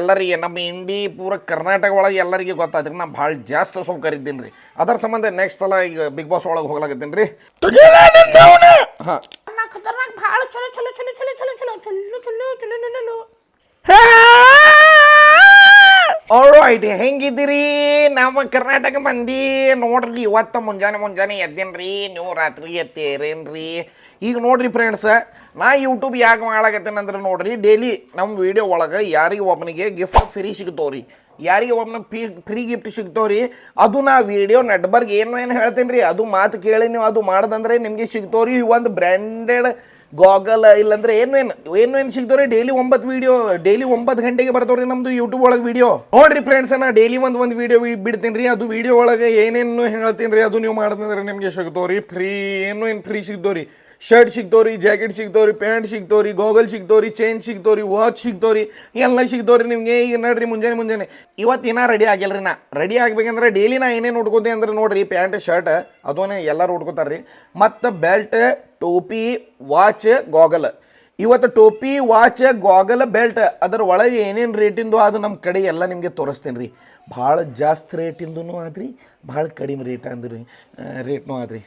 ಎಲ್ಲರಿಗೆ ನಮ್ಮ ಇಂಡಿ ಪೂರ ಕರ್ನಾಟಕ ಒಳಗೆ ಎಲ್ಲರಿಗೆ ಗೊತ್ತಾದ್ರಿ ನಾ ಭಾಳ ಜಾಸ್ತಿ ಸೌಕರ್ಯ ಇದ್ದೀನಿ ರೀ. ಅದರ ಸಂಬಂಧ ನೆಕ್ಸ್ಟ್ ಸಲ ಈಗ ಬಿಗ್ ಬಾಸ್ ಒಳಗೆ ಹೋಗ್ಲಾಕತ್ತೀನಿ ರೀ. ಹಾಂ ಭಾಳ ಚಲೋ ಚಲೋ ಚಲೋ ಚಲೋ ಚಲೋ ಚಲೋ ಚಲೋ ಚಲೋ ಚಲೋ ಚಲೋ ಆಲ್ರೈಟ್, ಹೆಂಗಿದ್ದೀರಿ ನಮ್ಮ ಕರ್ನಾಟಕ ಮಂದಿ? ನೋಡ್ರಿ ಇವತ್ತು ಮುಂಜಾನೆ ಎದ್ದೇನ್ರಿ, ನೀವು ರಾತ್ರಿ ಎತ್ತೇರೇನ್ರಿ? ಈಗ ನೋಡ್ರಿ ಫ್ರೆಂಡ್ಸ್, ನಾ ಯೂಟ್ಯೂಬ್ ಯಾಕೆ ಮಾಡಾಕತ್ತೇನೆ ಅಂದ್ರೆ ನೋಡ್ರಿ, ಡೈಲಿ ನಮ್ಮ ವೀಡಿಯೋ ಒಳಗೆ ಯಾರಿಗೆ ಒಬ್ಬನಿಗೆ ಗಿಫ್ಟ್ ಫ್ರೀ ಸಿಗ್ತಾವ್ರಿ, ಯಾರಿಗೆ ಒಬ್ಬನಿಗೆ ಫ್ರೀ ಗಿಫ್ಟ್ ಸಿಗ್ತಾವ್ರಿ. ಅದು ನಾ ವೀಡಿಯೋ ನೆಟ್ಬರ್ಗ್ ಏನು ಹೇಳ್ತೇನೆ ರೀ, ಅದು ಮಾತು ಕೇಳಿ ನೀವು ಅದು ಮಾಡ್ದಂದ್ರೆ ನಿಮಗೆ ಸಿಗ್ತಾವ್ರಿ ಒಂದು ಬ್ರ್ಯಾಂಡೆಡ್ ಗಾಗಲ್. ಇಲ್ಲಾಂದ್ರೆ ಏನು ಸಿಗ್ತಾವ್ರಿ. ಡೈಲಿ 9 ಗಂಟೆಗೆ ಬರ್ತಾವ್ರಿ ನಮ್ದು ಯೂಟ್ಯೂಬ್ ಒಳಗೆ ವೀಡಿಯೋ. ನೋಡ್ರಿ ಫ್ರೆಂಡ್ಸ್, ನಾ ಡೈಲಿ ಒಂದು ವೀಡಿಯೋ ಬಿಡ್ತೀನಿ ರೀ. ಅದು ವೀಡಿಯೋ ಒಳಗೆ ಏನೇನು ಹೇಳ್ತೀನಿ ರೀ, ಅದು ನೀವು ಮಾಡ್ತಂದ್ರೆ ನಿಮಗೆ ಸಿಗ್ತಾವ್ರಿ ಫ್ರೀ. ಏನು ಫ್ರೀ ಸಿಗ್ತಾವ್ರಿ? ಶರ್ಟ್ ಸಿಗ್ತಾವ್ರಿ, ಜಾಕೆಟ್ ಸಿಗ್ತಾವ್ರಿ, ಪ್ಯಾಂಟ್ ಸಿಗ್ತಾವ್ರಿ, ಗೋಗಲ್ ಸಿಗ್ತಾವ್ರಿ, ಚೈನ್ ಸಿಗ್ತಾವ್ರಿ, ವಾಚ್ ಸಿಗ್ತಾವ್ರಿ, ಎಲ್ಲ ಸಿಗ್ತಾವ್ರಿ ನಿಮಗೆ. ಈಗ ನೋಡ್ರಿ ಮುಂಜಾನೆ ಇವತ್ತಿನ ರೆಡಿ ಆಗಿಲ್ರಿ. ನಾ ರೆಡಿ ಆಗ್ಬೇಕಂದ್ರೆ ಡೈಲಿ ನಾ ಏನೇನು ಉಟ್ಕೋತೀನಿ ಅಂದ್ರೆ ನೋಡ್ರಿ, ಪ್ಯಾಂಟ್ ಶರ್ಟ್ ಅದನ್ನೇ ಎಲ್ಲರೂ ಉಟ್ಕೋತಾರ್ರಿ. ಮತ್ತು ಬೆಲ್ಟ್, ಟೋಪಿ, ವಾಚ್, ಗಾಗಲ್. ಇವತ್ತು ಟೋಪಿ, ವಾಚ್, ಗಾಗಲ್, ಬೆಲ್ಟ್ ಅದರ ಒಳಗೆ ಏನೇನು ರೇಟಿಂದು ಅದು ನಮ್ಮ ಕಡೆ ಎಲ್ಲ ನಿಮಗೆ ತೋರಿಸ್ತೀನಿ ರೀ. ಭಾಳ ಜಾಸ್ತಿ ರೇಟಿಂದೂ ಆದ್ರಿ, ಭಾಳ ಕಡಿಮೆ ರೇಟ್ನೂ ಆದ್ರಿ.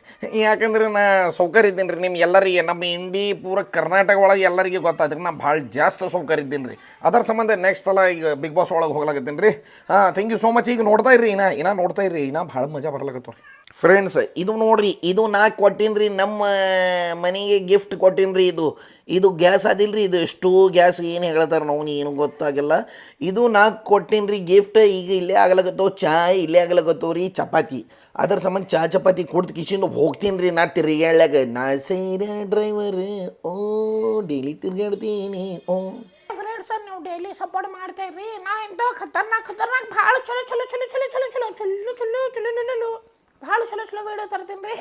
ಯಾಕಂದ್ರೆ ನಾ ಸೌಕರ್ಯ ಇದ್ದೀನಿ ರೀ. ಎಲ್ಲರಿಗೆ ನಮ್ಮ ಇಂಡಿ ಪೂರ ಕರ್ನಾಟಕ ಒಳಗೆ ಎಲ್ಲರಿಗೆ ಗೊತ್ತಾದ್ರಿ ನಾ ಭಾಳ ಜಾಸ್ತಿ ಸೌಕರ್ಯ ಇದ್ದೀನಿ ರೀ. ಅದರ ಸಂಬಂಧ ನೆಕ್ಸ್ಟ್ ಸಲ ಈಗ ಬಿಗ್ ಬಾಸ್ ಒಳಗೆ ಹೋಗ್ಲಾಕತ್ತೀನಿ ರೀ. Thank you so much. ಈಗ ನೋಡ್ತಾ ಇರ್ರಿ, ನೋಡ್ತಾ ಇರ್ರಿ, ಭಾಳ ಮಜಾ ಬರ್ಲಾಕತ್ತವ್ರಿ ಫ್ರೆಂಡ್ಸ್. ಇದು ನೋಡ್ರಿ, ಇದು ನಾ ಕೊಟ್ಟೀನಿ ರೀ, ನಮ್ಮ ಮನೆಗೆ ಗಿಫ್ಟ್ ಕೊಟ್ಟೀನಿ ರೀ. ಇದು ಗ್ಯಾಸ್ ಅದಿಲ್ಲ ರೀ, ಇದು ಸ್ಟೋವ್ ಗ್ಯಾಸ್ ಏನು ಹೇಳ್ತಾರೆ ನಾವು ಏನು ಗೊತ್ತಾಗಿಲ್ಲ. ಇದು ನಾ ಕೊಟ್ಟೀನಿ ರೀ ಗಿಫ್ಟ್. ಈಗ ಇಲ್ಲೇ ಆಗ್ಲಕತ್ತವ ಚಾಯ್, ಇಲ್ಲೇ ಆಗ್ಲಕತ್ತವ ರೀ ಚಪಾತಿ. ಅದ್ರ ಸಂಬಂಧ ಚಪಾತಿ ಕೊಡ್ದು ಕಿಶಿಂದು ಹೋಗ್ತೀನಿ ರೀ. ನಾ ತಿರ್ಗಾಡ್ಲಾಗ ನಾ ಸೈರ ಡ್ರೈವರ್ ಓ ಡೈಲಿ ತಿರ್ಗಾಡ್ತೀನಿ ಓ. ಫ್ರೆಂಡ್ಸ್, ನೀವು ಡೈಲಿ ಸಪೋರ್ಟ್ ಮಾಡ್ತಾ ಇರ್ರಿ. ನಾ ಇಂಥ ಖತರ್ನಾಕ್ ಭಾಳ ಚಲೋ ಚಲೋ ಚಲೋ ಚಲೋ ಚಲೋ ಚಲೋ ಚಲೋ ಚಲೋ ಚಲೋ ಚಲೋ ಭಾಳ ಚಲೋ ಚಲೋ ವೀಡಿಯೋ ತರ್ತೀನಿ ರೀ.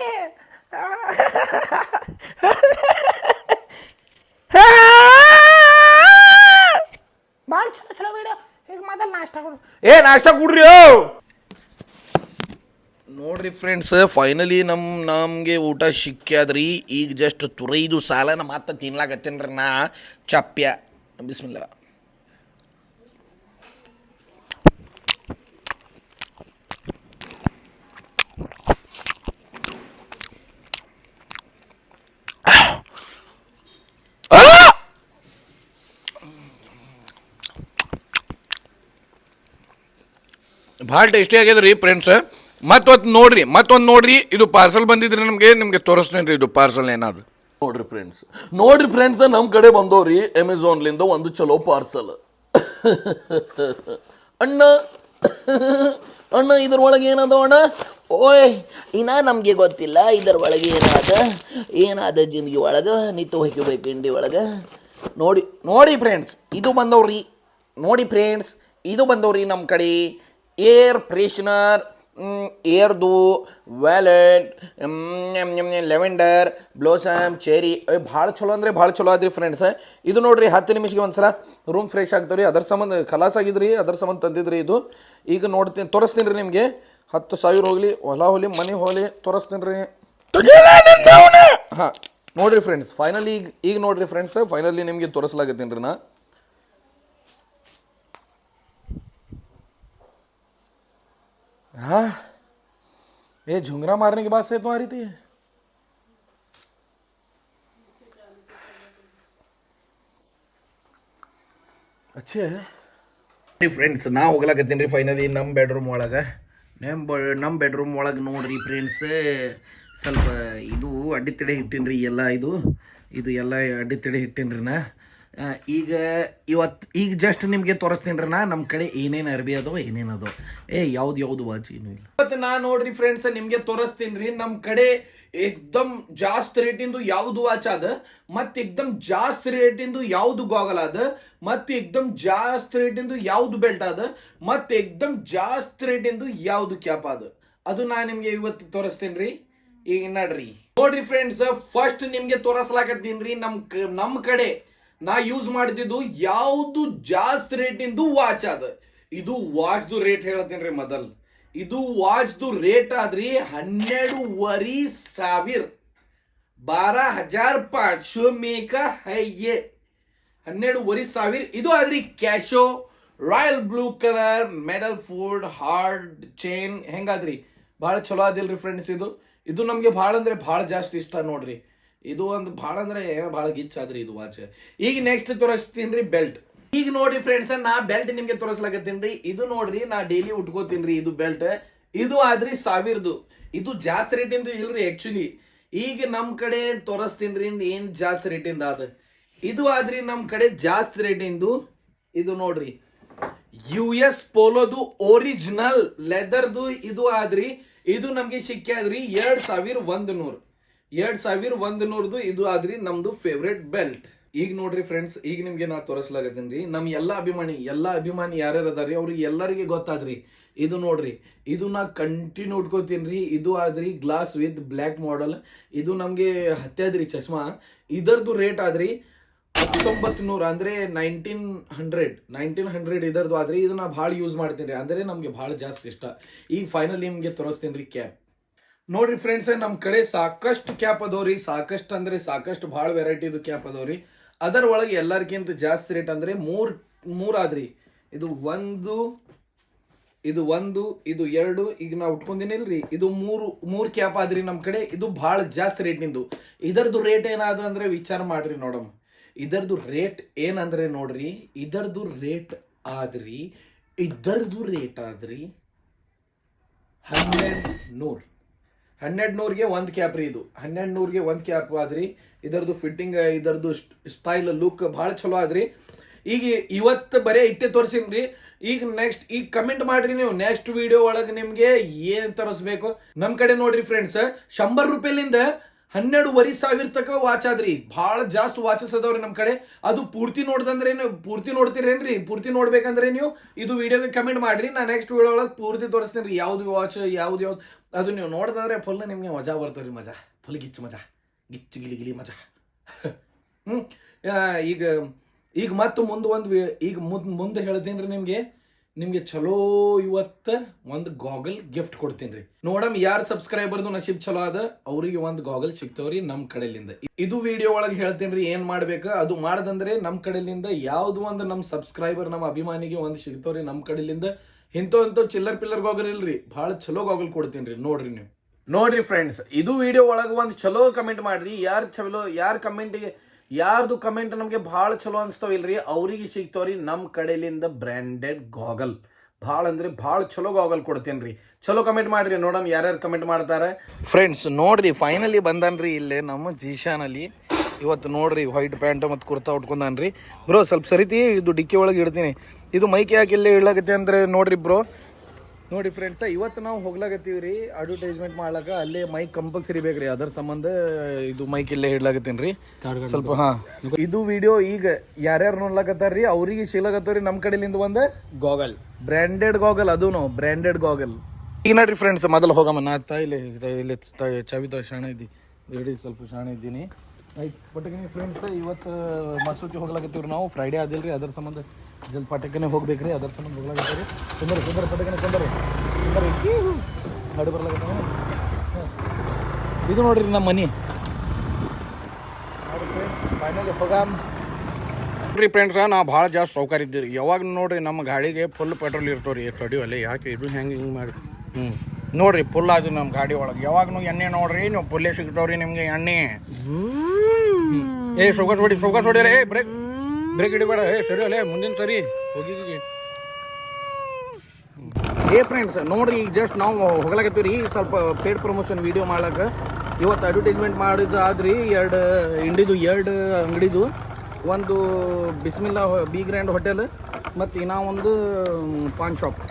ಭಾಳ ಚಲೋ ಚಲೋ ವೀಡಿಯೋ. ಈಗ ಮೊದಲು ನಾಷ್ಟ ಕೊಡ್ರಿ. ನೋಡ್ರಿ ಫ್ರೆಂಡ್ಸ್, ಫೈನಲಿ ನಮಗೆ ಊಟ ಸಿಕ್ಕ್ಯಾದ್ರಿ. ಈಗ ಜಸ್ಟ್ ತುರೈದು ಸಾಲನ ಮತ್ತೆ ತಿನ್ಲಾಕತ್ತೀನಿ ರೀ ನಾ. ಚಪ್ಯ ಬಿಸ್ಮಿಲ್ಲ. ಭಾಳ ಟೇಸ್ಟಿ ಆಗ್ಯದ ರೀ ಫ್ರೆಂಡ್ಸ್. ಮತ್ತೊಂದು ನೋಡ್ರಿ, ಇದು ಪಾರ್ಸಲ್ ಬಂದಿದ್ರಿ ನಿಮಗೆ ತೋರಿಸ್ತೇನೆ ರೀ. ಇದು ಪಾರ್ಸಲ್ ಏನಾದ್ರು ನೋಡ್ರಿ ಫ್ರೆಂಡ್ಸ್, ನಮ್ಮ ಕಡೆ ಬಂದವ್ರಿ ಅಮೆಝಾನ್ಲಿಂದ ಒಂದು ಚಲೋ ಪಾರ್ಸಲ್. ಅಣ್ಣ ಇದ್ರೊಳಗೆ ಏನದ ಅಣ್ಣ? ಓಯ್ ನಮಗೆ ಗೊತ್ತಿಲ್ಲ ಇದ್ರ ಒಳಗೆ ಏನಾದ ಜಿಂದಗಿ ಒಳಗೆ ನಿಂತು ಹೋಗ್ಬೇಕು ಇಂಡಿ ಒಳಗೆ. ನೋಡಿ ಫ್ರೆಂಡ್ಸ್, ಇದು ಬಂದವ್ರಿ ನಮ್ಮ ಕಡೆ ಏರ್ ಫ್ರೆಶ್ನರ್, ಏರ್ದು ವ್ಯಾಲೆಟ್, ಲೆವೆಂಡರ್, ಬ್ಲೋಸಮ್, ಚೆರಿ. ಭಾಳ ಚಲೋ ಅಂದರೆ ಭಾಳ ಚಲೋ ಆದ್ರಿ ಫ್ರೆಂಡ್ಸ್. ಇದು ನೋಡ್ರಿ 10 ನಿಮಿಷಕ್ಕೆ ಒಂದ್ಸಲ ರೂಮ್ ಫ್ರೆಶ್ ಆಗ್ತಾವ್ರಿ. ಅದರ ಸಂಬಂಧ ಖಲಾಸ್ ಆಗಿದ್ರಿ, ಅದರ ಸಂಬಂಧ ತಂದಿದ್ರಿ ಇದು. ಈಗ ತೋರಿಸ್ತೀನಿ ರೀ ನಿಮಗೆ. 10,000 ಹೋಗಲಿ, ಹೊಲ ಹೋಗಲಿ, ಮನೆ ಹೋಗಲಿ, ತೋರಿಸ್ತೀನಿ ರೀ. ಹಾಂ ನೋಡಿರಿ ಫ್ರೆಂಡ್ಸ್, ಈಗ ನೋಡಿರಿ ಫ್ರೆಂಡ್ಸ್, ಫೈನಲಿ ನಿಮಗೆ ತೋರಿಸ್ಲಾಗತ್ತೀನಿ ರೀ ನಾ. हाँ ये झुंगरा मारने के बाद से तुम्हारी थी। अच्छे ಫ್ರೆಂಡ್ಸ್, ನಾ ಹೋಗ್ಲಾಕತ್ತೀನಿ ರೀ ಫೈನಲಿ ನಮ್ಮ ಬೆಡ್ರೂಮ್ ಒಳಗೆ. ನಮ್ಮ ಬೆಡ್ರೂಮ್ ಒಳಗೆ ನೋಡ್ರಿ ಫ್ರೆಂಡ್ಸ್, ಸ್ವಲ್ಪ ಇದು ಅಡ್ಡಿತಡೆ ಇಟ್ಟೀನಿ ರೀ. ಇದು ಎಲ್ಲ ಅಡ್ಡಿತಡೆ ಇಟ್ಟೀನಿ ರೀ ನಾ. ಈಗ ಜಸ್ಟ್ ನಿಮಗೆ ತೋರಿಸ್ತೀನಿ ರೀ ನಾ ನಮ್ಮ ಕಡೆ ಏನೇನು ಅರ್ಬಿ ಅದೋ ಏನೇನದೋ. ಯಾವ್ದು ವಾಚ್ ಏನೂ ಇಲ್ಲ. ಮತ್ತೆ ನಾ ನೋಡ್ರಿ ಫ್ರೆಂಡ್ಸ್, ನಿಮಗೆ ತೋರಿಸ್ತೀನಿ ರೀ ನಮ್ಮ ಕಡೆ ಏಕ್ದಮ್ ಜಾಸ್ತಿ ರೇಟಿಂದು ಯಾವುದು ವಾಚ್ ಅದ, ಮತ್ತೆ ಏಕ್ದಮ್ ಜಾಸ್ತಿ ರೇಟಿಂದು ಯಾವುದು ಗಾಗಲ್ ಅದ, ಮತ್ತೆ ಏಕ್ದಮ್ ಜಾಸ್ತಿ ರೇಟಿಂದು ಯಾವುದು ಬೆಲ್ಟ್ ಅದ, ಮತ್ತೆ ಏಕ್ದಮ್ ಜಾಸ್ತಿ ರೇಟಿಂದು ಯಾವುದು ಕ್ಯಾಪ್ ಅದ. ಅದು ನಾ ನಿಮಗೆ ಇವತ್ತು ತೋರಿಸ್ತೀನಿ ರೀ. ಈಗ ನೋಡ್ರಿ ಫ್ರೆಂಡ್ಸ್, ಫಸ್ಟ್ ನಿಮಗೆ ತೋರಿಸ್ಲಾಕತ್ತೀನಿ ರೀ ನಮ್ಮ ಕಡೆ ನಾ ಯೂಸ್ ಮಾಡ್ತಿದ್ದು ಯಾವುದು ಜಾಸ್ತಿ ರೇಟಿಂದು ವಾಚ್ ಅದ. ಇದು ವಾಚ್ದು ರೇಟ್ ಹೇಳ್ತೀನಿ ರೀ ಮೊದಲು. ಇದು ವಾಚ್ದು ರೇಟ್ ಆದ್ರಿ 12,500. 12,500 ಮೇಕ ಹೈ 12,500. ಇದು ಆದ್ರಿ Casio royal blue colour medal food hard chain ಹೆಂಗಾದ್ರಿ ಭಾಳ ಚಲೋ ಆದಿಲ್ರಿ ಫ್ರೆಂಡ್ಸ್. ಇದು ನಮಗೆ ಭಾಳ ಅಂದ್ರೆ ಭಾಳ ಜಾಸ್ತಿ ಇಷ್ಟ ನೋಡ್ರಿ. ಇದು ಒಂದು ಭಾಳ ಅಂದ್ರೆ ಏನೋ ಭಾಳ ಗಿಚ್ ಆದ್ರಿ ಇದು ವಾಚ್. ಈಗ ನೆಕ್ಸ್ಟ್ ತೋರಿಸ್ತೀನಿ ಬೆಲ್ಟ್. ಈಗ ನೋಡ್ರಿ ಫ್ರೆಂಡ್ಸ್, ನಾ ಬೆಲ್ಟ್ ನಿಮ್ಗೆ ತೋರಿಸ್ಲಾಕತ್ತೀನಿ. ಇದು ನೋಡ್ರಿ, ನಾ ಡೈಲಿ ಉಟ್ಕೋತೀನಿ ಇದು ಬೆಲ್ಟ್. ಇದು ಆದ್ರಿ 1000. ಇದು ಜಾಸ್ತಿ ರೇಟಿಂದು ಇಲ್ರಿ ಆಕ್ಚುಲಿ. ಈಗ ನಮ್ ಕಡೆ ತೋರಿಸ್ತೀನಿ ಏನ್ ಜಾಸ್ತಿ ರೇಟಿಂದ ಅದ. ಇದು ಆದ್ರಿ ನಮ್ ಕಡೆ ಜಾಸ್ತಿ ರೇಟಿಂದು. ಇದು ನೋಡ್ರಿ US ಪೋಲೋದು ಒರಿಜಿನಲ್ ಲೆದರ್ದು ಇದು ಆದ್ರಿ. ಇದು ನಮ್ಗೆ ಸಿಕ್ಕಾದ್ರಿ 2100 ಇದು ಆದ್ರಿ ನಮ್ದು ಫೇವ್ರೇಟ್ ಬೆಲ್ಟ್. ಈಗ ನೋಡ್ರಿ ಫ್ರೆಂಡ್ಸ್, ಈಗ ನಿಮ್ಗೆ ನಾ ತೋರಿಸ್ಲಾಗತ್ತೀನಿ. ನಮ್ ಎಲ್ಲಾ ಅಭಿಮಾನಿ ಯಾರ್ಯಾರು ಅದಾರಿ ಅವ್ರಿಗೆ ಎಲ್ಲರಿಗೆ ಗೊತ್ತಾದ್ರಿ. ಇದು ನೋಡ್ರಿ, ಇದು ನಾ ಕಂಟಿನ್ಯೂ ಉಟ್ಕೋತೀನಿ. ಇದು ಆದ್ರಿ ಗ್ಲಾಸ್ ವಿತ್ ಬ್ಲ್ಯಾಕ್ ಮಾಡೆಲ್. ಇದು ನಮ್ಗೆ ಹತ್ತದ್ರಿ ಚಶ್ಮಾ. ಇದರದು ರೇಟ್ ಆದ್ರಿ 1900 ಅಂದ್ರೆ 1900 ಇದರದು ಆದ್ರಿ. ಇದು ನಾ ಭಾಳ ಯೂಸ್ ಮಾಡ್ತೀನಿ ಅಂದ್ರೆ ನಮ್ಗೆ ಭಾಳ ಜಾಸ್ತಿ ಇಷ್ಟ. ಈಗ ಫೈನಲ್ ನಿಮ್ಗೆ ತೋರಿಸ್ತೀನಿ ಕ್ಯಾಪ್. ನೋಡ್ರಿ ಫ್ರೆಂಡ್ಸ್, ನಮ್ ಕಡೆ ಸಾಕಷ್ಟು ಕ್ಯಾಪ್ ಅದಾವ್ರಿ. ಸಾಕಷ್ಟು ಅಂದ್ರೆ ಸಾಕಷ್ಟು ಭಾಳ ವೆರೈಟಿದು ಕ್ಯಾಪ್ ಅದಾವ್ರಿ. ಅದರ ಒಳಗೆ ಎಲ್ಲರಿಗಿಂತ ಜಾಸ್ತಿ ರೇಟ್ ಅಂದ್ರೆ ಮೂರ್ ಆದ್ರಿ. ಇದು ಒಂದು ಇದು ಎರಡು. ಈಗ ನಾ ಉಟ್ಕೊಂಡಿನಿಲ್ರಿ, ಇದು ಮೂರು ಕ್ಯಾಪ್ ಆದ್ರಿ ನಮ್ ಕಡೆ. ಇದು ಭಾಳ ಜಾಸ್ತಿ ರೇಟ್ನಿಂದು. ಇದರದು ರೇಟ್ ಏನಾದ ಅಂದ್ರೆ ವಿಚಾರ ಮಾಡ್ರಿ ನೋಡಮ್. ಇದರದು ರೇಟ್ ಏನಂದ್ರೆ ನೋಡ್ರಿ, ಇದರದು ರೇಟ್ ಆದ್ರಿ 1200ಗೆ ಒಂದು ಕ್ಯಾಪ್ ರೀ. ಇದು 1200ಗೆ ಒಂದು ಕ್ಯಾಪ್ ಆದ್ರಿ. ಇದರದು ಫಿಟ್ಟಿಂಗ್, ಇದರದು ಸ್ಟೈಲ್ ಲುಕ್ ಭಾಳ ಚಲೋ ಆದ್ರಿ. ಈಗ ಇವತ್ತು ಬರೀ ಇಟ್ಟೆ ತೋರಿಸಿನ್ರಿ. ಈಗ ಕಮೆಂಟ್ ಮಾಡ್ರಿ ನೀವು ನೆಕ್ಸ್ಟ್ ವಿಡಿಯೋ ಒಳಗೆ ನಿಮ್ಗೆ ಏನ್ ತರಿಸ್ಬೇಕು. ನಮ್ ಕಡೆ ನೋಡ್ರಿ ಫ್ರೆಂಡ್ಸ್, 100 ರೂಪಾಯಿಲಿಂದ 12,500 ತಕ ವಾಚ್ ಆದ್ರಿ. ಭಾಳ ಜಾಸ್ತಿ ವಾಚಸ್ ಅದಾವ್ರಿ ನಮ್ ಕಡೆ. ಅದು ಪೂರ್ತಿ ನೋಡ್ತೀರೇನ್ರಿ? ಪೂರ್ತಿ ನೋಡ್ಬೇಕಂದ್ರೆ ನೀವು ಇದು ವಿಡಿಯೋಗೆ ಕಮೆಂಟ್ ಮಾಡ್ರಿ. ನಾ ನೆಕ್ಸ್ಟ್ ವಿಡಿಯೋ ಒಳಗೆ ಪೂರ್ತಿ ತೋರಿಸ್ತೀನಿ ಯಾವ್ದು ವಾಚ್ ಯಾವ್ದು ಅದು ನೀವು ನೋಡಿದ್ರೆ ಫುಲ್ ನಿಮ್ಗೆ ಮಜಾ ಬರ್ತಾವ್ರಿ. ಫುಲ್ ಗಿಚ್ಚು ಗಿಲಿ ಮಜಾ. ಈಗ ಮತ್ತೆ ಮುಂದೆ ಹೇಳ್ತೀನಿ ರೀ ನಿಮ್ಗೆ ಚಲೋ ಇವತ್ತು ಒಂದು ಗಾಗಲ್ ಗಿಫ್ಟ್ ಕೊಡ್ತೀನಿ. ನೋಡಮ್ ಯಾರು ಸಬ್ಸ್ಕ್ರೈಬರ್ದು ನಶೀಬ್ ಚಲೋ ಅದ ಅವ್ರಿಗೆ ಒಂದು ಗಾಗಲ್ ಸಿಗ್ತಾವ್ರಿ ನಮ್ ಕಡೆಲಿಂದ. ಇದು ವಿಡಿಯೋ ಒಳಗೆ ಹೇಳ್ತೀನಿ ಏನ್ ಮಾಡ್ಬೇಕು. ಅದು ಮಾಡದಂದ್ರೆ ನಮ್ ಕಡೆಲಿಂದ ಯಾವ್ದು ಒಂದು ನಮ್ ಸಬ್ಸ್ಕ್ರೈಬರ್ ನಮ್ಮ ಅಭಿಮಾನಿಗೆ ಒಂದು ಸಿಗ್ತಾವ್ರಿ ನಮ್ ಕಡೆಲಿಂದ. ಇಂಥ ಚಿಲ್ಲರ್ ಪಿಲ್ಲರ್ ಗಾಗಲ್ ಇಲ್ರಿ, ಭಾಳ ಚಲೋ ಗಾಗಲ್ ಕೊಡ್ತೀನಿ ನೋಡ್ರಿ ನೀವು. ನೋಡ್ರಿ ಫ್ರೆಂಡ್ಸ್, ಇದು ವಿಡಿಯೋ ಒಳಗೆ ಒಂದು ಚಲೋ ಕಮೆಂಟ್ ಮಾಡ್ರಿ. ಯಾರ್ದು ಕಮೆಂಟ್ ನಮಗೆ ಭಾಳ ಚಲೋ ಅನ್ಸ್ತಾವ ಇಲ್ರಿ ಅವ್ರಿಗೆ ಸಿಗ್ತಾವ್ರಿ ನಮ್ಮ ಕಡೆಲಿಂದ ಬ್ರ್ಯಾಂಡೆಡ್ ಗಾಗಲ್. ಭಾಳ ಅಂದ್ರೆ ಭಾಳ ಚಲೋ ಗಾಗಲ್ ಕೊಡ್ತೇನ್ರಿ. ಚಲೋ ಕಮೆಂಟ್ ಮಾಡ್ರಿ, ನೋಡಮ್ ಯಾರ್ಯಾರು ಕಮೆಂಟ್ ಮಾಡ್ತಾರೆ. ಫ್ರೆಂಡ್ಸ್ ನೋಡ್ರಿ, ಫೈನಲಿ ಬಂದನ್ರಿ ಇಲ್ಲೇ ನಮ್ಮ ಜೀಶಾನಲ್ಲಿ. ಇವತ್ತು ನೋಡ್ರಿ ವೈಟ್ ಪ್ಯಾಂಟ್ ಮತ್ತು ಕುರ್ತಾ ಉಟ್ಕೊಂಡನ್ರಿ. ಬ್ರೋ ಸ್ವಲ್ಪ ಸರಿತಿ, ಇದು ಡಿಕ್ಕಿ ಒಳಗೆ ಇಡ್ತೀನಿ. ಇದು ಮೈಕ್ ಯಾಕೆ ಇಲ್ಲೇ ಇಡ್ಲಾಗತ್ತೆ ಅಂದ್ರೆ ನೋಡ್ರಿ ಬ್ರೋ. ನೋಡಿ ಫ್ರೆಂಡ್ಸ, ಇವತ್ತು ನಾವು ಹೋಗ್ಲಾಗತ್ತೀವಿ ರೀ ಅಡ್ವರ್ಟೈಸ್ಮೆಂಟ್ ಮಾಡ್ಲಾಕ. ಅಲ್ಲೇ ಮೈಕ್ ಕಂಪಲ್ಸರಿ ಬೇಕ್ರಿ. ಅದರ ಸಂಬಂಧ ಇದು ಮೈಕ್ ಇಲ್ಲೇ ಇಡ್ಲಾಗತ್ತೀನಿ ರೀ ಸ್ವಲ್ಪ. ಇದು ವಿಡಿಯೋ ಈಗ ಯಾರ್ಯಾರು ನೋಡ್ಲಾಕತ್ತಾರ್ರಿ ಅವ್ರಿಗೆ ಸಿಗ್ಲಾಗತ್ತವ್ರಿ ನಮ್ಮ ಕಡೆಲಿಂದ ಒಂದು ಗಾಗಲ್, ಬ್ರ್ಯಾಂಡೆಡ್ ಗಾಗಲ್. ಅದು ಬ್ರ್ಯಾಂಡೆಡ್ ಗಾಗಲ್. ಈಗ ನೋಡ್ರಿ ಫ್ರೆಂಡ್ಸ್, ಮೊದಲು ಹೋಗಮ್ಮ. ನಾ ಇಲ್ಲಿ ಚಾವಿ ಶಾಣ ಇದ್ದಿ ರೆಡಿ, ಸ್ವಲ್ಪ ಶಾಣ ಇದ್ದೀನಿ. ಪಟಕನೆ ಫ್ರೆಂಡ್ಸ್, ಇವತ್ತು ಮಸೂತಿ ಹೋಗ್ಲಾಕತ್ತೀವ್ರಿ ನಾವು. ಫ್ರೈಡೇ ಆದಿಲ್ರಿ, ಅದರ ಸಂಬಂಧ ಜಲ್ದಿ ಪಟಕನೆ ಹೋಗ್ಬೇಕ್ರಿ. ಅದರ ಸಂಬಂಧ ಹೋಗ್ಲಾಕತ್ತೀವಿ. ಕುಂದರ ಪಟಕನೆ ಕುಂದರಿ ನಡು ಬರ್ಲಾಕತ್ತ. ಇದು ನೋಡ್ರಿ ನಮ್ಮ ಮನಿ. ಫೈನಲಿ ಹೋಗಾಮ್ ನೋಡ್ರಿ ಫ್ರೆಂಡ್ಸ. ನಾವು ಭಾಳ ಜಾಸ್ತಿ ಸೌಕರ್ಯ ಇದ್ದೀವಿ. ಯಾವಾಗ ನೋಡ್ರಿ ನಮ್ಮ ಗಾಡಿಗೆ ಫುಲ್ ಪೆಟ್ರೋಲ್ ಇರ್ತಾವ್ರಿ. ಅಲ್ಲೇ ಯಾಕೆ ಇದು ಹಿಂಗೆ ಮಾಡಿ ನೋಡ್ರಿ ಫುಲ್ ಅದು ನಮ್ಮ ಗಾಡಿ ಒಳಗೆ. ಯಾವಾಗೂ ಎಣ್ಣೆ ನೋಡ್ರಿ ನೀವು ಫುಲ್ಲೇ ಸಿಗ್ತಾವ್ರಿ ನಿಮಗೆ ಎಣ್ಣೆ. ಸೌಕಾಸ್ ಹೊಡಿರ. ಬ್ರೇಕ್ ಹಿಡಿಬೇಡ. ಸರಿ ಅಲ್ಲೇ ಮುಂದಿನ ಸರಿ ಹೋಗಿ. ಫ್ರೆಂಡ್ಸ್ ನೋಡ್ರಿ, ಈಗ ಜಸ್ಟ್ ನಾವು ಹೋಗ್ಲಾಕತ್ತೀವಿ ರೀ ಸ್ವಲ್ಪ ಪೇಡ್ ಪ್ರಮೋಷನ್ ವಿಡಿಯೋ ಮಾಡ್ಲಾಕ. ಇವತ್ತು ಅಡ್ವರ್ಟೈಸ್ಮೆಂಟ್ ಮಾಡಿದ್ದು ಆದ್ರಿ ಎರಡು ಅಂಗಡಿದು. ಒಂದು ಬಿಸ್ಮಿಲ್ಲಾ ಬಿ ಗ್ರ್ಯಾಂಡ್ ಹೋಟೆಲ್ ಮತ್ತು ಇನ್ನೂ ಒಂದು ಪಾನ್ ಶಾಪ್.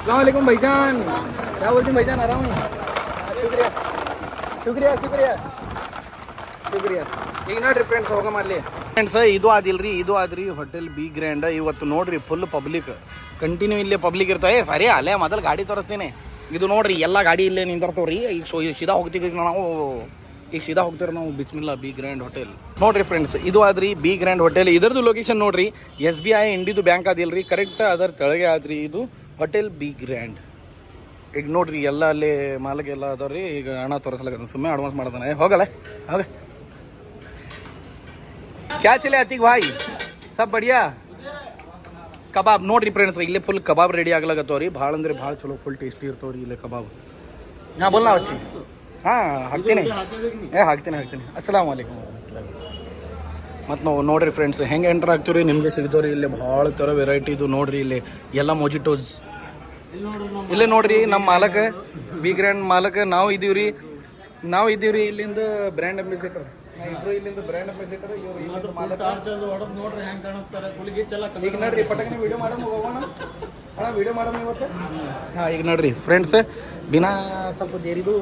अस्सलामुअलैकुम भाईजान, क्या बोलते हैं भाईजान? आराम है, शुक्रिया. ಈಗ ನೋಡ್ರಿ ಫ್ರೆಂಡ್ಸ್, ಹೋಗಮಲ್ಲಿ ಫ್ರೆಂಡ್ಸ್. ಇದು ಆದ್ರಿ ಹೋಟೆಲ್ ಬಿ ಗ್ರ್ಯಾಂಡ್. ಇವತ್ತು ನೋಡ್ರಿ ಫುಲ್ ಪಬ್ಲಿಕ್, ಕಂಟಿನ್ಯೂ ಇಲ್ಲೇ ಪಬ್ಲಿಕ್ ಇರ್ತಾವೆ. ಸರಿ ಅಲ್ಲೇ ಮೊದಲು ಗಾಡಿ ತೋರಿಸ್ತೀನಿ. ಇದು ನೋಡ್ರಿ ಎಲ್ಲ ಗಾಡಿ ಇಲ್ಲೇ ನಿಂತಿರ್ತಾವ್ರಿ. ಈಗ ಸೀದಾ ಹೋಗ್ತೀವಿ ನಾವು ಬಿಸ್ಮಿಲ್ಲಾ ಬಿ ಗ್ರ್ಯಾಂಡ್ ಹೋಟೆಲ್. ನೋಡ್ರಿ ಫ್ರೆಂಡ್ಸ್, ಇದು ಆದ್ರಿ ಬಿ ಗ್ರ್ಯಾಂಡ್ ಹೋಟೆಲ್. ಇದರದ್ದು ಲೊಕೇಶನ್ ನೋಡ್ರಿ, SBI ಇಂಡಿದು ಬ್ಯಾಂಕ್ ಅದಿಲ್ರಿ, ಕರೆಕ್ಟ್ ಅದರ ತೆಳಗೆ ಆದ್ರಿ ಇದು ಹೋಟೆಲ್ ಬಿ ಗ್ರ್ಯಾಂಡ್. ಈಗ ನೋಡ್ರಿ ಎಲ್ಲ ಅಲ್ಲಿ ಮಾಲಗೆಲ್ಲ ಅದಾವ್ರಿ. ಈಗ ಹಣ ತೋರಿಸ್ಲಾಗ ಸುಮ್ಮನೆ ಅಡ್ವಾನ್ಸ್ ಮಾಡ್ತಾನೆ. ಹೋಗಲ್ಲ क्या चले अतीक भाई, सब बढ़िया? ಕಬಾಬ್ ನೋಡ್ರಿ ಫ್ರೆಂಡ್ಸ್ ಇಲ್ಲೇ ಫುಲ್ ಕಬಾಬ್ ರೆಡಿ ಆಗ್ಲಾಗತ್ತವ್ರಿ ಭಾಳ ಅಂದ್ರೆ ಭಾಳ ಚಲೋ ಫುಲ್ ಟೇಸ್ಟಿ ಇರ್ತಾವ್ರಿ ಇಲ್ಲೇ ಕಬಾಬ್ ನಾ ಬೋಲ್ನಾ ಹಚ್ಚಿ ಹಾಂ ಹಾಕ್ತೀನಿ ಹಾಕ್ತೀನಿ ಅಸ್ಸಲಾಮ್ ವಲೈಕುಮ್ ಮತ್ತು ನಾವು ನೋಡ್ರಿ ಫ್ರೆಂಡ್ಸ್ ಹೆಂಗೆ ಎಂಟ್ರ್ ಆಗ್ತೀವಿ ನಿಮಗೆ ಸಿಗ್ತಾವ್ರಿ ಇಲ್ಲಿ ಭಾಳ ಥರ ವೆರೈಟಿ ಇದು ನೋಡ್ರಿ ಇಲ್ಲಿ ಎಲ್ಲ ಮೊಜಿಟೋಸ್ ಇಲ್ಲೇ ನೋಡ್ರಿ ನಮ್ಮ ಮಾಲಕ ಬಿ ಗ್ರ್ಯಾಂಡ್ ಮಾಲಕ ನಾವು ಇದೀವ್ರಿ ಇಲ್ಲಿಂದ ಬ್ರ್ಯಾಂಡ್ ಅಂಬಾಸಿಡರ್ ಇಬ್ರು ಇಲ್ಲಿಂದ ಬ್ರ್ಯಾಂಡ್ ಅಂಬಾಸಿಡರ್ ಈಗ ನೋಡ್ರಿ ಪಟಕನೆ ವಿಡಿಯೋ ಮಾಡೋಣ ಹೋಗೋಣ ವಿಡಿಯೋ ಮಾಡೋಣ ಇವತ್ತು ಹಾಂ ಈಗ ನೋಡ್ರಿ ಫ್ರೆಂಡ್ಸ್ ಬಿನಾ ಸ್ವಲ್ಪ ದೇರಿದು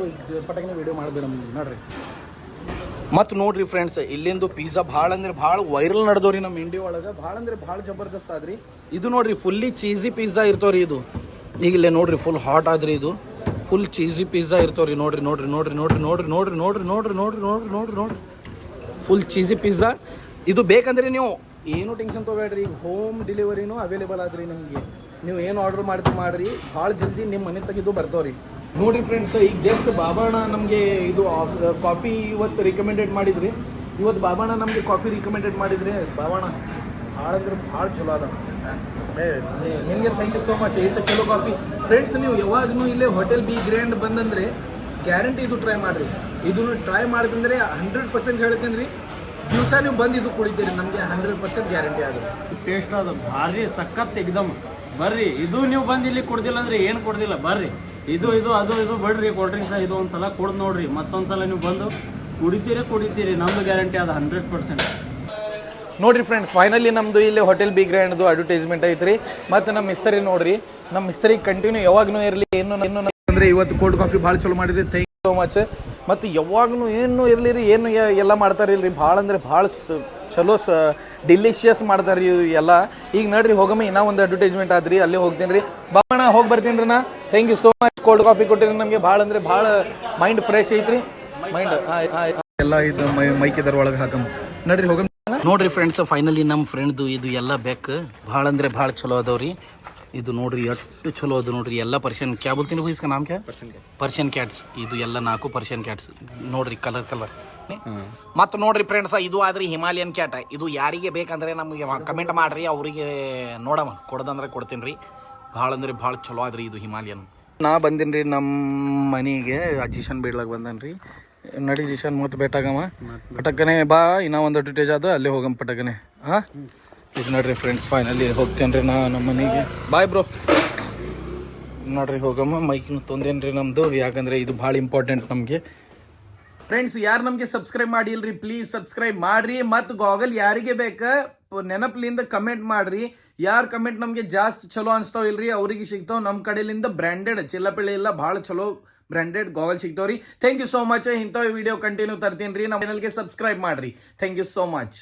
ಪಟಕನೆ ವಿಡಿಯೋ ಮಾಡ್ಬೇಡ ನೋಡ್ರಿ ಮತ್ತು ನೋಡ್ರಿ ಫ್ರೆಂಡ್ಸ್ ಇಲ್ಲಿಂದು ಪಿಜ್ಜಾ ಭಾಳ ಅಂದ್ರೆ ಭಾಳ ವೈರಲ್ ನಡೆದವ್ರಿ ನಮ್ಮ ಇಂಡಿಯಾ ಒಳಗೆ ಭಾಳ ಅಂದ್ರೆ ಭಾಳ ಜಬರ್ದಸ್ತ್ ಆದ್ರಿ ಇದು ನೋಡ್ರಿ ಫುಲ್ಲಿ ಚೀಸಿ ಪಿಜ್ಜಾ ಇರ್ತಾವ್ರಿ ಇದು ಈಗ ಇಲ್ಲೇ ನೋಡ್ರಿ ಫುಲ್ ಹಾಟ್ ಆದ್ರಿ ಇದು ಫುಲ್ ಚೀಸಿ ಪಿಜ್ಜಾ ಇರ್ತಾವ್ರಿ ನೋಡ್ರಿ ಫುಲ್ ಚೀಸಿ ಪಿಜ್ಜಾ ಇದು ಬೇಕಂದ್ರೆ ನೀವು ಏನು ಟೆನ್ಷನ್ ತೊಗೊಬೇಡ್ರಿ ಈಗ ಹೋಮ್ ಡೆಲಿವರಿನೂ ಅವೈಲೇಬಲ್ ಆದ್ರಿ ನಮಗೆ ನೀವು ಏನು ಆರ್ಡರ್ ಮಾಡ್ರಿ ಭಾಳ ಜಲ್ದಿ ನಿಮ್ಮ ಮನೆ ತೆಗೆದು ಬರ್ತಾವ್ರಿ ನೋಡಿರಿ ಫ್ರೆಂಡ್ಸ್ ಈಗ ಜಸ್ಟ್ ಬಾಬಾಣ್ಣ ನಮಗೆ ಇದು ಕಾಫಿ ಇವತ್ತು ರಿಕಮೆಂಡೆಡ್ ಮಾಡಿದ್ರಿ ಇವತ್ತು ಬಾಬಾಣ್ಣ ನಮಗೆ ಕಾಫಿ ರಿಕಮೆಂಡೆಡ್ ಮಾಡಿದ್ರಿ ಬಾಬಾಣ್ಣ ಭಾಳ ಅಂದ್ರೆ ಭಾಳ ಚಲೋ ಅದ ನಿಮಗೆ ಥ್ಯಾಂಕ್ ಯು ಸೋ ಮಚ್ ಇಟ್ಟು ಚಲೋ ಕಾಫಿ ಫ್ರೆಂಡ್ಸ್ ನೀವು ಯಾವಾಗೂ ಇಲ್ಲೇ ಹೋಟೆಲ್ ಬಿ ಗ್ರ್ಯಾಂಡ್ ಬಂದಂದ್ರೆ ಗ್ಯಾರಂಟಿ ಇದು ಟ್ರೈ ಮಾಡಿರಿ ಇದನ್ನು ಟ್ರೈ ಮಾಡಿದಂದ್ರೆ 100% ಹೇಳ್ತೀನಿ ರೀ ದಿವಸ ನೀವು ಬಂದು ಇದು ಕುಡಿತೀರಿ ನಮಗೆ 100% ಗ್ಯಾರಂಟಿ ಆಗುತ್ತೆ ಟೇಸ್ಟ್ ಅದು ಭಾರಿ ಸಖತ್ ಎಕ್ದಮ್ ಬರ್ರಿ ಇದು ನೀವು ಬಂದು ಇಲ್ಲಿ ಕುಡ್ದಿಲ್ಲ ಅಂದ್ರೆ ಏನು ಕುಡ್ದಿಲ್ಲ ಬರ್ರಿ ಇದು ಅದು ಬಿಡ್ರಿ ಕೋಲ್ಡ್ ಡ್ರಿಂಕ್ಸ್ ಇದು ಒಂದ್ಸಲ ಕುಡ್ದು ನೋಡ್ರಿ ಮತ್ತೊಂದ್ಸಲ ನೀವು ಬಂದು ಕುಡಿತೀರಿ ನಮ್ದು ಗ್ಯಾರಂಟಿ ಅದು 100%. ನೋಡ್ರಿ ಫ್ರೆಂಡ್ಸ್ ಫೈನಲಿ ನಮ್ಮದು ಇಲ್ಲಿ ಹೋಟೆಲ್ ಬಿ ಗ್ರ್ಯಾಂಡ್ದು ಅಡ್ವರ್ಟೈಸ್ಮೆಂಟ್ ಐತ್ರಿ ಮತ್ತು ನಮ್ಮ ಮಿಸ್ತರಿ ನೋಡ್ರಿ ನಮ್ಮ ಮಿಸ್ತರಿ ಕಂಟಿನ್ಯೂ ಯಾವಾಗೂ ಇರಲಿ ಏನು ಅಂದರೆ ಇವತ್ತು ಕೋಲ್ಡ್ ಕಾಫಿ ಭಾಳ ಚಲೋ ಮಾಡಿದ್ರಿ ಥ್ಯಾಂಕ್ ಯು ಸೋ ಮಚ್ ಮತ್ತು ಯಾವಾಗೂ ಏನು ಇರಲಿ ರೀ ಏನು ಎಲ್ಲ ಮಾಡ್ತಾರೆ ಇಲ್ರಿ ಭಾಳ ಅಂದರೆ ಭಾಳ ಚಲೋ ಡಿಲಿಷಿಯಸ್ ಮಾಡ್ತಾರೆ ರೀ ಎಲ್ಲ ಈಗ ನೋಡ್ರಿ ಹೋಗಮ್ಮ ಇನ್ನೂ ಒಂದು ಅಡ್ವರ್ಟೈಸ್ಮೆಂಟ್ ಆದ್ರಿ ಅಲ್ಲೇ ಹೋಗ್ತೀನಿ ರೀ ಬಾಣ ಹೋಗಿ ಬರ್ತೀನಿ ರೀ ನಾ thank you so much cold coffee ಕೊಟ್ಟಿರಿ ನಮಗೆ ಭಾಳ ಅಂದರೆ ಭಾಳ ಮೈಂಡ್ ಫ್ರೆಶ್ ಐತ್ರಿ ಮೈಂಡ್ ಎಲ್ಲ ಇದು ಮೈಕಿದರ ಒಳಗೆ ಹಾಕಮ್ಮ ನೋಡ್ರಿ ಹೋಗಮ್ಮ ನೋಡ್ರಿ ಫ್ರೆಂಡ್ಸ್ ಫೈನಲಿ ನಮ್ಮ ಫ್ರೆಂಡ್ದು ಇದು ಎಲ್ಲ ಬೇಕು ಭಾಳ ಅಂದರೆ ಭಾಳ ಚಲೋ ಅದಾವ್ರಿ ಇದು ನೋಡ್ರಿ ಎಷ್ಟು ಚಲೋ ಅದು ನೋಡ್ರಿ ಎಲ್ಲ ಪರ್ಷಿಯನ್ ಕ್ಯಾ ಬೋಲ್ತೀನಿ ಹುಯಿಸ್ಕ ನಾಮ್ ಕ್ಯಾ ಪರ್ಷಿಯನ್ ಕ್ಯಾಟ್ಸ್ ಇದು ಎಲ್ಲ 4 ಪರ್ಷಿಯನ್ ಕ್ಯಾಟ್ಸ್ ನೋಡ್ರಿ ಕಲರ್ ಮತ್ತು ನೋಡ್ರಿ ಫ್ರೆಂಡ್ಸ್ ಇದು ಆದ್ರಿ ಹಿಮಾಲಯನ್ ಕ್ಯಾಟ್ ಇದು ಯಾರಿಗೆ ಬೇಕಂದ್ರೆ ನಮಗೆ ಕಮೆಂಟ್ ಮಾಡ್ರಿ ಅವರಿಗೆ ನೋಡಮ್ಮ ಕೊಡೋದಂದ್ರೆ ಕೊಡ್ತೀನಿ ರೀ ಭಾಳ ಅಂದ್ರೆ ಭಾಳ ಚಲೋ ಆದ್ರಿ ಇದು ಹಿಮಾಲಯನ್ ನಾ ಬಂದೀನಿ ರೀ ನಮ್ಮ ಮನೆಗೆ ಅಜಿಷನ್ ಬೀಡ್ಲಾಗ ಬಂದನ್ ರೀ ನಡಿ ಜಿಷನ್ ಮತ್ತೆ ಭೇಟಾಗಮ್ಮ ಪಟಕನೆ ಬಾ ಇನ್ನೂ ಒಂದು ಅಡ್ವರ್ಟೈಸ್ ಆದ ಅಲ್ಲೇ ಹೋಗಮ್ಮ ಪಟಕನೆ ಹಾಂ ಇದು ನೋಡ್ರಿ ಫ್ರೆಂಡ್ಸ್ ಫೈನಲಿ ಹೋಗ್ತೇನೆ ರೀ ನಮ್ಮ ಮನೆಗೆ ಬಾಯ್ ಬ್ರೋ ನೋಡ್ರಿ ಹೋಗಮ್ಮ ಮೈಕ್ನು ತೊಂದೇನು ರೀ ನಮ್ಮದು ಯಾಕಂದರೆ ಇದು ಭಾಳ ಇಂಪಾರ್ಟೆಂಟ್ ನಮಗೆ ಫ್ರೆಂಡ್ಸ್ ಯಾರು ನಮಗೆ ಸಬ್ಸ್ಕ್ರೈಬ್ ಮಾಡಿಲ್ರಿ ಪ್ಲೀಸ್ ಸಬ್ಸ್ಕ್ರೈಬ್ ಮಾಡಿರಿ ಮತ್ತು ಗಾಗಲ್ ಯಾರಿಗೆ ಬೇಕಾ ನೆನಪಲಿಂದ ಕಮೆಂಟ್ ಮಾಡಿರಿ ಯಾರು ಕಮೆಂಟ್ ನಮಗೆ ಜಾಸ್ತಿ ಚಲೋ ಅನಿಸ್ತಾವ ಇಲ್ರಿ ಅವ್ರಿಗೆ ಸಿಗ್ತಾವ ನಮ್ಮ ಕಡೆಯಿಂದ ಬ್ರ್ಯಾಂಡೆಡ್ ಚಿಲ್ಲಪಿಳ್ಳಿ ಇಲ್ಲ ಭಾಳ ಚಲೋ ಬ್ರ್ಯಾಂಡೆಡ್ ಗಾಗಲ್ ಸಿಗ್ತಾವ್ರಿ ಥ್ಯಾಂಕ್ ಯು ಸೋ ಮಚ್ ಇಂಥವು ವಿಡಿಯೋ ಕಂಟಿನ್ಯೂ ತರ್ತೀನಿ ರೀ ನಮ್ಮ ಚಾನಲ್ಗೆ ಸಬ್ಸ್ಕ್ರೈಬ್ ಮಾಡಿರಿ ಥ್ಯಾಂಕ್ ಯು ಸೋ ಮಚ್